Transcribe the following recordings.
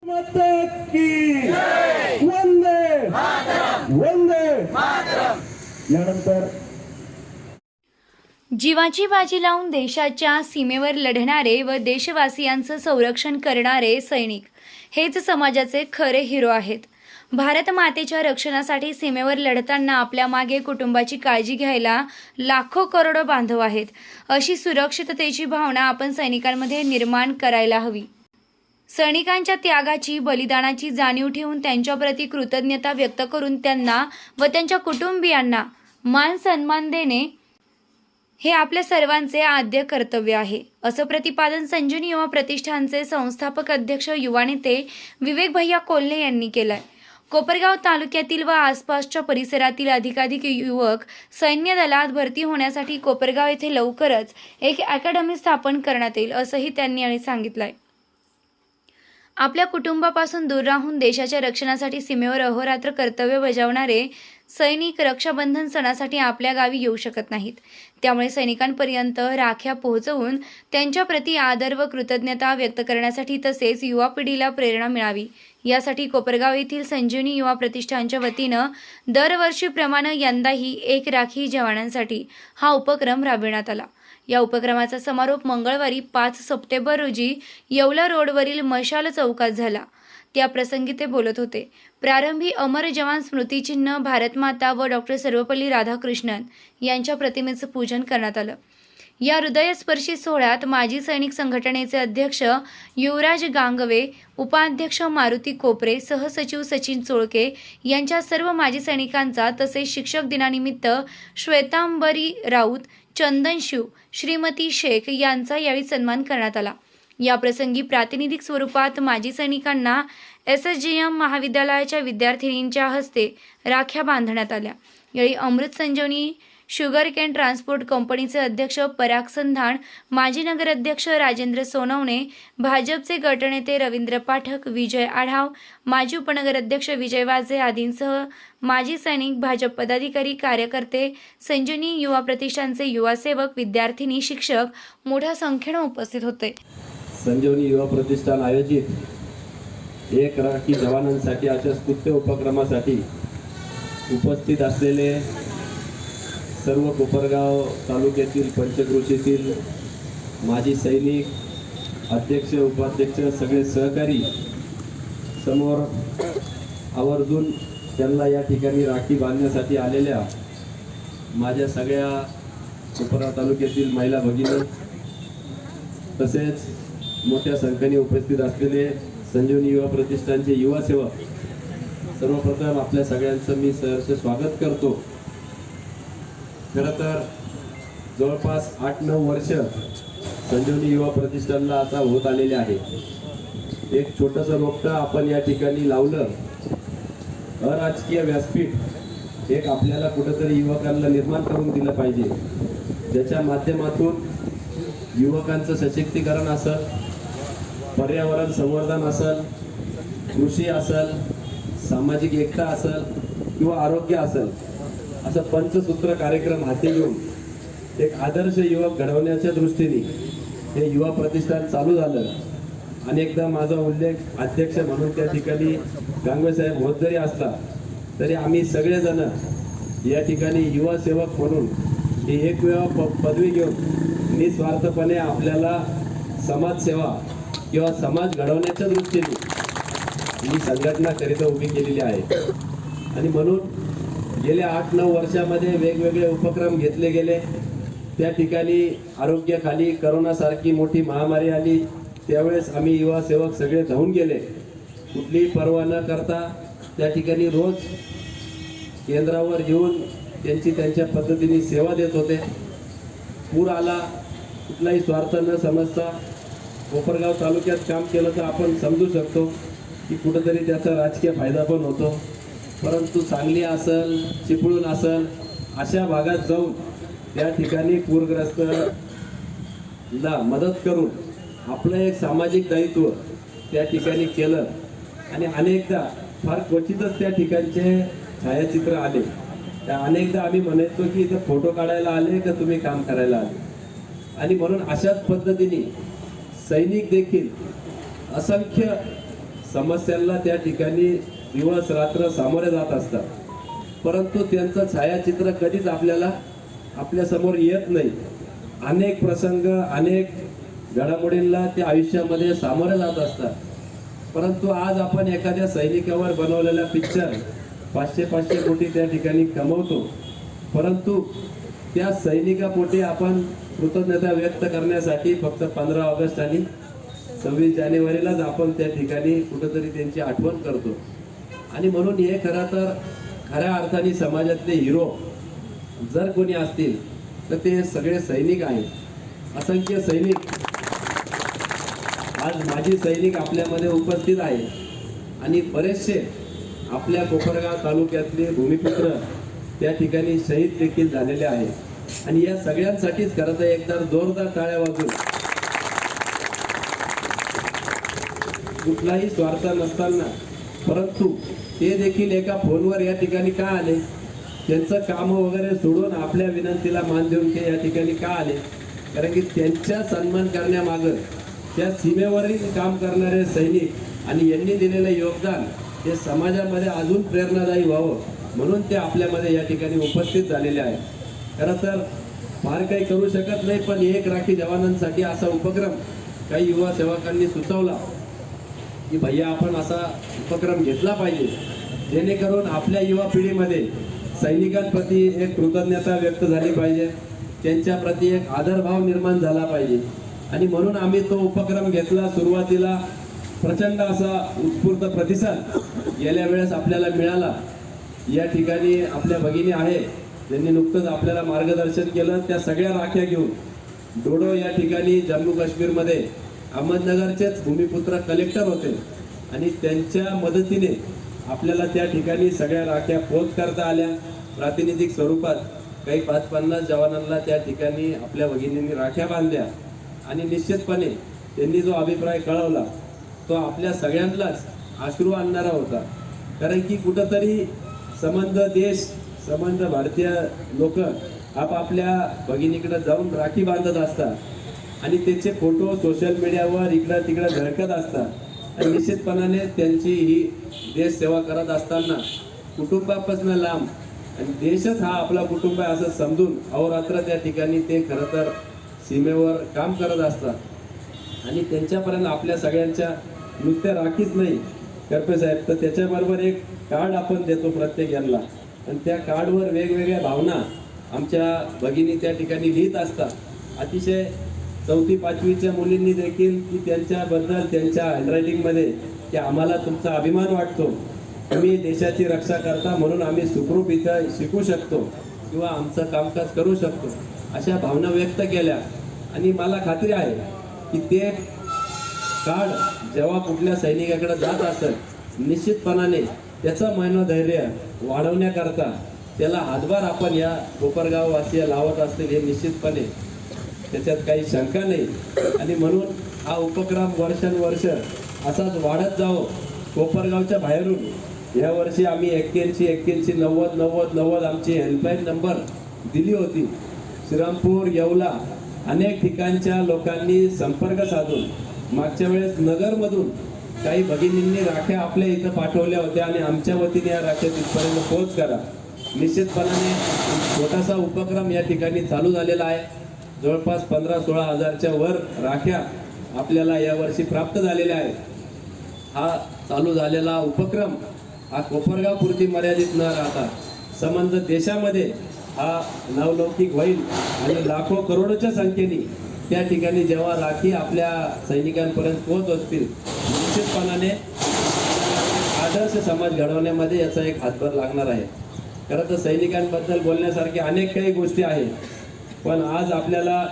माता की वंदे वंदे यानंतर जीवाची बाजी लावून देशाच्या सीमेवर लढणारे व देशवासियांचं संरक्षण करणारे सैनिक हेच समाजाचे खरे हिरो आहेत. भारत मातेच्या रक्षणासाठी सीमेवर लढताना आपल्या मागे कुटुंबाची काळजी घ्यायला लाखो करोडो बांधव आहेत. अशी सुरक्षिततेची भावना आपण सैनिकांमध्ये निर्माण करायला हवी. सैनिकांच्या त्यागाची बलिदानाची जाणीव ठेवून त्यांच्याप्रती कृतज्ञता व्यक्त करून त्यांना व त्यांच्या कुटुंबियांना मान सन्मान देणे हे आपल्या सर्वांचे आद्य कर्तव्य आहे, असं प्रतिपादन संजीवनी युवा प्रतिष्ठानचे संस्थापक अध्यक्ष युवा नेते विवेक भैया कोल्हे यांनी केलंय. कोपरगाव तालुक्यातील व आसपासच्या परिसरातील अधिकाधिक युवक सैन्य दलात भरती होण्यासाठी कोपरगाव येथे लवकरच एक अकॅडमी स्थापन करण्यात येईल, असंही त्यांनी यावेळी सांगितलंय. आपल्या कुटुंबापासून दूर राहून देशाच्या रक्षणासाठी सीमेवर अहोरात्र कर्तव्य बजावणारे सैनिक रक्षाबंधन सणासाठी आपल्या गावी येऊ शकत नाहीत. त्यामुळे सैनिकांपर्यंत राख्या पोहोचवून त्यांच्याप्रती आदर व कृतज्ञता व्यक्त करण्यासाठी तसेच युवा पिढीला प्रेरणा मिळावी यासाठी कोपरगाव येथील संजीवनी युवा प्रतिष्ठानच्या वतीनं दरवर्षीप्रमाणे यंदाही एक राखी जवानांसाठी हा उपक्रम राबविण्यात आला. या उपक्रमाचा समारोप मंगळवारी 5 सप्टेंबर रोजी येवला रोडवरील मशाल चौकात झाला. त्या प्रसंगी ते बोलत होते. प्रारंभी अमर जवान स्मृतिचिन्ह, भारतमाता व डॉक्टर सर्वपल्ली राधाकृष्णन यांच्या प्रतिमेचं पूजन करण्यात आलं. या हृदयस्पर्शी सोहळ्यात माजी सैनिक संघटनेचे अध्यक्ष युवराज गांगवे, उपाध्यक्ष मारुती कोपरे, सहसचिव सचिन चोळके यांच्या सर्व माजी सैनिकांचा तसेच शिक्षक दिनानिमित्त श्वेतांबरी राऊत, चंदन शिव, श्रीमती शेख यांचा यावेळी सन्मान करण्यात आला. या प्रसंगी प्रातिनिधिक स्वरूपात माजी सैनिकांना SSGM महाविद्यालयाच्या विद्यार्थिनींच्या हस्ते राख्या बांधण्यात आल्या. यावेळी अमृत संजीवनी शुगर केन ट्रान्सपोर्ट कंपनीचे अध्यक्ष पराग संधान, माजी नगराध्यक्ष राजेंद्र सोनवणे, भाजपचे गटनेते रवींद्र पाठक, विजय आढाव, माजी उपनगराध्यक्ष विजय वाजे आदींसह माजी सैनिक, भाजप पदाधिकारी, कार्यकर्ते, संजीवनी युवा प्रतिष्ठानचे युवा सेवक, विद्यार्थिनी, शिक्षक मोठ्या संख्येने उपस्थित होते. संजीवनी युवा प्रतिष्ठान आयोजित एक राखी जवानांसाठी अशा स्तुत्य उपक्रमासाठी उपस्थित असलेले सर्व कोपरगाव तालुक्यातील पंचक्रोशीतील माजी सैनिक, अध्यक्ष, उपाध्यक्ष, सगळे सहकारी समोर आवर्जून त्यांना या ठिकाणी राखी बांधण्यासाठी आलेल्या माझ्या सगळ्या कोपरगाव तालुक्यातील महिला भगिनी तसेच मोठ्या संख्येने उपस्थित असलेले संजीवनी युवा प्रतिष्ठानचे युवा सेवक, सर्वप्रथम आपल्या सगळ्यांचं मी सहर्ष स्वागत करतो. खरं तर जवळपास 8-9 वर्ष संजीवनी युवा प्रतिष्ठानला आता होत आलेले आहे. एक छोटंसं रोपटं आपण या ठिकाणी लावलं. अराजकीय व्यासपीठ एक आपल्याला कुठंतरी युवकांना निर्माण करून दिलं पाहिजे, ज्याच्या माध्यमातून युवकांचं सशक्तीकरण असेल, पर्यावरण संवर्धन असेल, कृषी असेल, सामाजिक एकता असेल किंवा आरोग्य असेल, असं पंचसूत्र कार्यक्रम हाती घेऊन एक आदर्श युवक घडवण्याच्या दृष्टीने हे युवा प्रतिष्ठान चालू झालं. अनेकदा माझा उल्लेख अध्यक्ष म्हणून त्या ठिकाणी गांगवे साहेब होत जरी असला तरी आम्ही सगळेजण या ठिकाणी युवा सेवक म्हणून ही एक वेळा पदवी घेऊन निस्वार्थपणे आपल्याला समाजसेवा किंवा समाज घडवण्याच्या दृष्टीने ही संघटना करिता उभी केलेली आहे. आणि म्हणून गेल्या 8-9 वर्षामध्ये वेगवेगळे उपक्रम घेतले गेले. त्या ठिकाणी आरोग्याखाली करोनासारखी मोठी महामारी आली, त्यावेळेस आम्ही युवा सेवक सगळे धावून गेले. कुठलीही पर्वा न करता त्या ठिकाणी रोज केंद्रावर येऊन त्यांच्या पद्धतीने सेवा देत होते. पूर आला, कुठलाही स्वार्थ न समजता कोपरगाव तालुक्यात काम केलं तर आपण समजू शकतो की कुठंतरी त्याचा राजकीय फायदा पण होतो. परंतु सांगली असेल, चिपळूण असेल अशा भागात जाऊन त्या ठिकाणी पूरग्रस्तांना मदत करून आपलं एक सामाजिक दायित्व त्या ठिकाणी केलं. आणि अनेकदा फार क्वचितच त्या ठिकाणचे छायाचित्र आले. त्या अनेकदा आम्ही म्हणतो की इथं फोटो काढायला आले का तुम्ही काम करायला आले. आणि म्हणून अशाच पद्धतीने सैनिक देखील असंख्य समस्यांना त्या ठिकाणी दिवस रात्र सामोरे जात असतात, परंतु त्यांचं छायाचित्र कधीच आपल्या समोर येत नाही. अनेक प्रसंग, अनेक घडामोडींना ते आयुष्यामध्ये सामोरे जात असतात. परंतु आज आपण एखाद्या सैनिकावर बनवलेला पिक्चर 500 कोटी त्या ठिकाणी कमवतो, परंतु त्या सैनिकापोटी आपण कृतज्ञता व्यक्त करण्यासाठी फक्त 15 ऑगस्ट आणि 26 जानेवारीलाच आपण त्या ठिकाणी कुठंतरी त्यांची आठवण करतो. आणि म्हणून हे खरं तर खऱ्या अर्थाने समाजातले हिरो जर कोणी असतील तर ते सगळे सैनिक आहेत. असंख्य सैनिक, आज माजी सैनिक आपल्यामध्ये उपस्थित आहेत आणि बरेचसे आपल्या कोपरगाव तालुक्यातले भूमिपुत्र त्या ठिकाणी शहीद देखील झालेले आहेत. आणि या सगळ्यांसाठीच खरं तर एकदा जोरदार टाळ्या वाजून, कुठलाही स्वार्थ नसताना, परंतु ते देखील एका फोनवर या ठिकाणी का आले, त्यांचं काम वगैरे सोडून आपल्या विनंतीला मान देऊन ते या ठिकाणी का आले, कारण की त्यांचा सन्मान करण्यामागं त्या सीमेवरील काम करणारे सैनिक आणि यांनी दिलेलं योगदान हे समाजामध्ये अजून प्रेरणादायी व्हावं म्हणून ते आपल्यामध्ये या ठिकाणी उपस्थित झालेले आहेत. खरं तर फार काही करू शकत नाही, पण एक राखी जवानांसाठी असा उपक्रम काही युवा सेवकांनी सुचवला की भैया आपण असा उपक्रम घेतला पाहिजे, जेणेकरून आपल्या युवा पिढीमध्ये सैनिकांप्रती एक कृतज्ञता व्यक्त झाली पाहिजे, त्यांच्याप्रती एक आदरभाव निर्माण झाला पाहिजे. आणि म्हणून आम्ही तो उपक्रम घेतला. सुरुवातीला प्रचंड असा उत्स्फूर्त प्रतिसाद गेल्या वेळेस आपल्याला मिळाला. या ठिकाणी आपल्या भगिनी आहे ज्यांनी नुकतंच आपल्याला मार्गदर्शन केलं. त्या सगळ्या राख्या घेऊन डोडो या ठिकाणी जम्मू काश्मीरमध्ये अहमदनगरचेच भूमिपुत्र कलेक्टर होते आणि त्यांच्या मदतीने आपल्याला त्या ठिकाणी सगळ्या राख्या पोच करता आल्या. प्रातिनिधिक स्वरूपात काही 50-50 जवानांना त्या ठिकाणी आपल्या भगिनींनी राख्या बांधल्या. आणि निश्चितपणे त्यांनी जो अभिप्राय कळवला तो आपल्या सगळ्यांनाच अश्रू आणणारा होता. कारण की कुठंतरी संबंध देश, संबंध भारतीय लोक आपापल्या भगिनीकडे जाऊन राखी बांधत असतात आणि त्याचे फोटो सोशल मीडियावर इकडं तिकडं झळकत असतात. आणि निश्चितपणाने त्यांची ही देश सेवा करत असताना कुटुंबापासून लांब आणि देशच हा आपला कुटुंब आहे असं समजून अहोरात्र त्या ठिकाणी ते खरं तर सीमेवर काम करत असतात. आणि त्यांच्यापर्यंत आपल्या सगळ्यांच्या नुसत्या राखीच नाही करपे साहेब, तर त्याच्याबरोबर एक कार्ड आपण देतो प्रत्येक यांना आणि त्या कार्डवर वेगवेगळ्या भावना आमच्या भगिनी त्या ठिकाणी लिहित असतात. अतिशय 4वी-5वीच्या मुलींनी देखील की त्यांच्याबद्दल त्यांच्या हँडरायटिंगमध्ये की आम्हाला तुमचा अभिमान वाटतो, तुम्ही देशाची रक्षा करता म्हणून आम्ही सुखरूप इथं शिकू शकतो किंवा आमचं कामकाज करू शकतो, अशा भावना व्यक्त केल्या. आणि मला खात्री आहे की ते कार्ड जेव्हा कुठल्या सैनिकाकडे जात असेल निश्चितपणाने त्याचं मनोधैर्य वाढवण्याकरता त्याला हातभार आपण या कोपरगाव वासीय लावत असतील हे निश्चितपणे त्याच्यात काही शंका नाही. आणि म्हणून हा उपक्रम वर्षानुवर्ष असाच वाढत जावं. कोपरगावच्या बाहेरून या वर्षी आम्ही 81-81-90-90-90 आमची हेल्पलाईन नंबर दिली होती. श्रीरामपूर, येवला अनेक ठिकाणच्या लोकांनी संपर्क साधून मागच्या वेळेस नगरमधून काही भगिनींनी राख्या आपल्या इथं पाठवल्या होत्या आणि आमच्या वतीने या राख्या तिथपर्यंत पोहोच करा. निश्चितपणाने छोटासा उपक्रम या ठिकाणी चालू झालेला आहे. जवळपास 15-16 हजारच्या वर राख्या आपल्याला यावर्षी प्राप्त झालेल्या आहेत. हा चालू झालेला उपक्रम हा कोपरगाव पुरती मर्यादित न राहता संबंध देशामध्ये हा नावलौकिक होईल आणि लाखो करोडोच्या संख्येने त्या ठिकाणी जेव्हा राखी आपल्या सैनिकांपर्यंत पोहोच असतील निश्चितपणाने आदर्श समाज घडवण्यामध्ये याचा एक हातभार लागणार आहे. खरं तर सैनिकांबद्दल बोलण्यासारखे अनेक काही गोष्टी आहेत, पण आज आपल्याला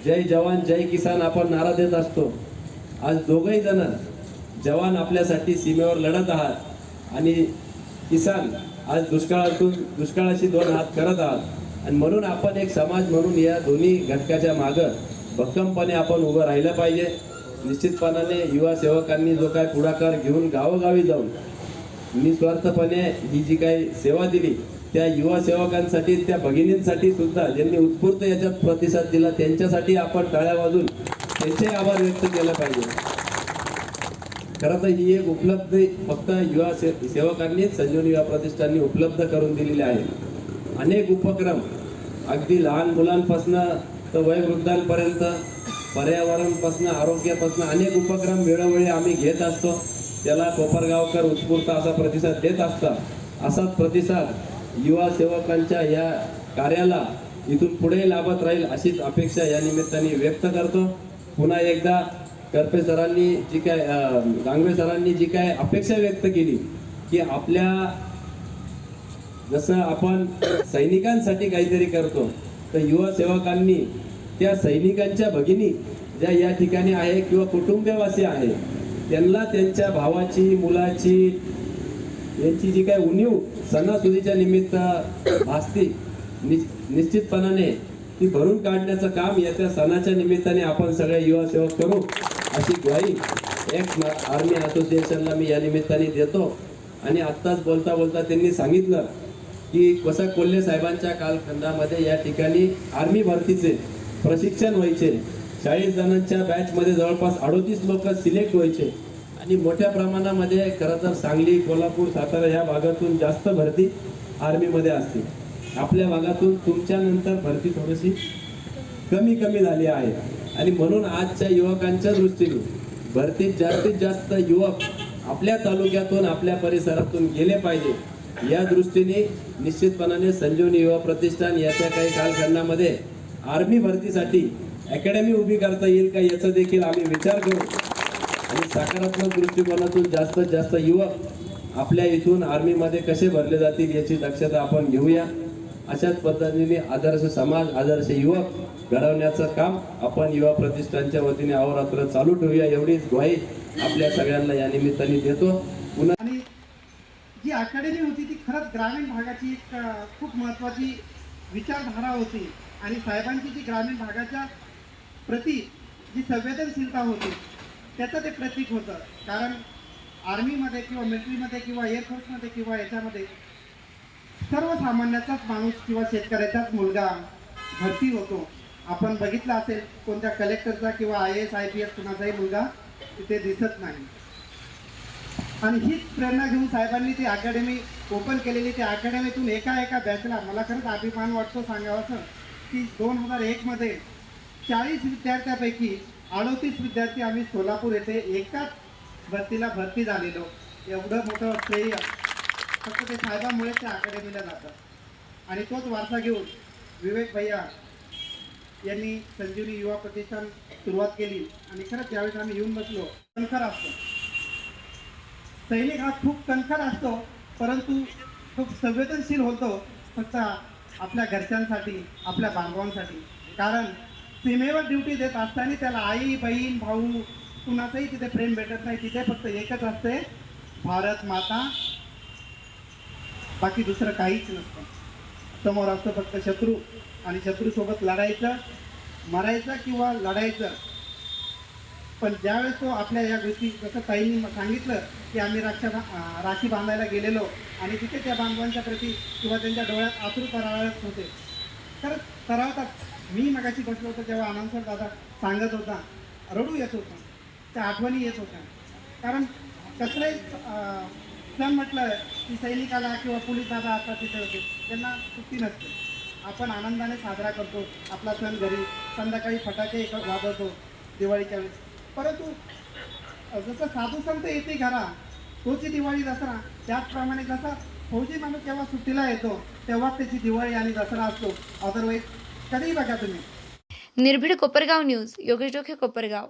जय जवान जय किसान आपण नारा देत असतो. आज दोघंही जण जवान आपल्यासाठी सीमेवर लढत आहात आणि किसान आज दुष्काळाशी 2 हात करत आहात. आणि म्हणून आपण एक समाज म्हणून या दोन्ही घटकाच्या मागं भक्कमपणे आपण उभं राहिलं पाहिजे. निश्चितपणाने युवा सेवकांनी जो काय पुढाकार घेऊन गावोगावी जाऊन निस्वार्थपणे ही जी काही सेवा दिली त्या युवा सेवकांसाठी, त्या भगिनींसाठी सुद्धा ज्यांनी उत्स्फूर्त याच्यात प्रतिसाद दिला त्यांच्यासाठी आपण टाळ्या वाजून त्यांचे आभार व्यक्त केले पाहिजे. खरं तर ही एक उपलब्धी फक्त युवा सेवकांनी संजीवनी युवा प्रतिष्ठाननी उपलब्ध करून दिलेली आहे. अनेक उपक्रम अगदी लहान मुलांपासून तर वयोवृद्धांपर्यंत, पर्यावरणापासून आरोग्यापासून अनेक उपक्रम वेळोवेळी आम्ही घेत असतो. त्याला कोपरगावकर उत्स्फूर्त असा प्रतिसाद देत असतात. असाच प्रतिसाद युवा सेवकांच्या या कार्याला इथून पुढे लाभत राहील अशीच अपेक्षा या निमित्ताने व्यक्त करतो. पुन्हा एकदा करपे सरांनी जी काय गांगवे सरांनी जी काय अपेक्षा व्यक्त केली की आपल्या जसं आपण सैनिकांसाठी काहीतरी करतो तर युवा सेवकांनी त्या सैनिकांच्या भगिनी ज्या या ठिकाणी आहे किंवा कुटुंबवासी आहे त्यांना त्यांच्या भावाची, मुलाची यांची जी काय उणीव सणासुदीच्या निमित्त भासती निश्चितपणाने ती भरून काढण्याचं काम येत्या सणाच्या निमित्ताने आपण सगळे युवा सेवक करू अशी ग्वाही एक्स आर्मी असोसिएशनला मी या निमित्ताने देतो. आणि आत्ताच बोलता बोलता त्यांनी सांगितलं की कसं कोल्हे साहेबांच्या कालखंडामध्ये या ठिकाणी आर्मी भरतीचे प्रशिक्षण व्हायचे. 40 जणांच्या बॅचमध्ये जवळपास 38 लोक सिलेक्ट व्हायचे आणि मोठ्या प्रमाणामध्ये खरं तर सांगली, कोल्हापूर, सातारा या भागातून जास्त भरती आर्मीमध्ये असते. आपल्या भागातून तुमच्या नंतर भरती थोडीशी कमी झाली आहे आणि म्हणून आजच्या युवकांच्या दृष्टीने भरतीत जास्तीत जास्त युवक आपल्या तालुक्यातून, आपल्या परिसरातून गेले पाहिजे. या दृष्टीने निश्चितपणाने संजीवनी युवा प्रतिष्ठान येत्या काही कालखंडामध्ये आर्मी भरतीसाठी अकॅडमी उभी करता येईल का याचा देखील आम्ही विचार करू आणि सकारात्मक दृष्टिकोनातून जास्तीत जास्त युवक आपल्या इथून आर्मीमध्ये कसे भरले जातील याची दक्षता आपण घेऊया. अशाच पद्धतीने आदर्श समाज, आदर्श युवक घडवण्याचं काम आपण युवा प्रतिष्ठानच्या वतीने अहोरात्र चालू ठेवूया एवढीच ग्वाही आपल्या सगळ्यांना या निमित्ताने देतो. आणि जी अकॅडमी होती ती खरंच ग्रामीण भागाची एक खूप महत्त्वाची विचारधारा होती आणि साहेबांची जी ग्रामीण भागाच्या प्रति जी संवेदनशीलता होती त्याचं ते प्रतीक होतं. कारण आर्मीमध्ये किंवा मिलिटरीमध्ये किंवा एअरफोर्समध्ये किंवा याच्यामध्ये सर्वसामान्याचाच माणूस किंवा शेतकऱ्याचाच मुलगा भरती होतो. आपण बघितलं असेल कोणत्या कलेक्टरचा किंवा IAS IPS कुणाचाही मुलगा तिथे दिसत नाही. आणि हीच प्रेरणा घेऊन साहेबांनी ती अकॅडमी ओपन केलेली. त्या अकॅडमीतून एका बॅचला मला खरंच अभिमान वाटतो सांगावंसं की 2001 मध्ये 40 विद्यार्थ्यापैकी 38 विद्यार्थी आम्ही सोलापूर येथे एकाच भरतीला भरती झालेलो. एवढं मोठं श्रेय फक्त ते साहेबांमुळे त्या अकॅडमीला जातं. आणि तोच वारसा घेऊन विवेक भैया यांनी संजीवनी युवा प्रतिष्ठान सुरुवात केली. आणि खरंच ज्यावेळेस आम्ही येऊन बसलो कणखर असतो, सैनिक हा खूप कणखर असतो परंतु खूप संवेदनशील होतो फक्त आपल्या घरच्यांसाठी, आपल्या बांधवांसाठी. कारण सीमेवर ड्युटी देत असताना त्याला आई, बहीण, भाऊ कुणाचंही तिथे प्रेम भेटत नाही. तिथे फक्त एकच असते, भारत माता, बाकी दुसरं काहीच नसतं. समोर असतं फक्त शत्रू आणि शत्रूसोबत लढायचं, मरायचं किंवा लढायचं. पण ज्यावेळेस तो आपल्या या गोष्टी जसं ताईंनी सांगितलं की आम्ही राखी बांधायला गेलेलो आणि तिथे त्या बांधवांच्या प्रती किंवा त्यांच्या डोळ्यात अश्रू तरळत होते. तर तरळतात. मी मगाशी बसलो होतो तेव्हा आनंदसर दादा सांगत होता, रडू येत होतं, त्या आठवणी येत होत्या. कारण कसलंही सण म्हटलं की सैनिकाला किंवा पोलीस दादा आता तिथे होते त्यांना सुट्टी नसते. आपण आनंदाने साजरा करतो आपला सण. घरी संध्याकाळी फटाके वाजवतो दिवाळीच्या वेळेस. परंतु जसं साधू संत येते घरा तोची दिवाळी दसरा, त्याचप्रमाणे जसा फौजी माणूस जेव्हा सुट्टीला येतो तेव्हाच त्याची दिवाळी आणि दसरा असतो. अदरवाईज कधीही बघा तुम्ही. निर्भीड कोपरगाव न्यूज, योगेश डोके, कोपरगाव.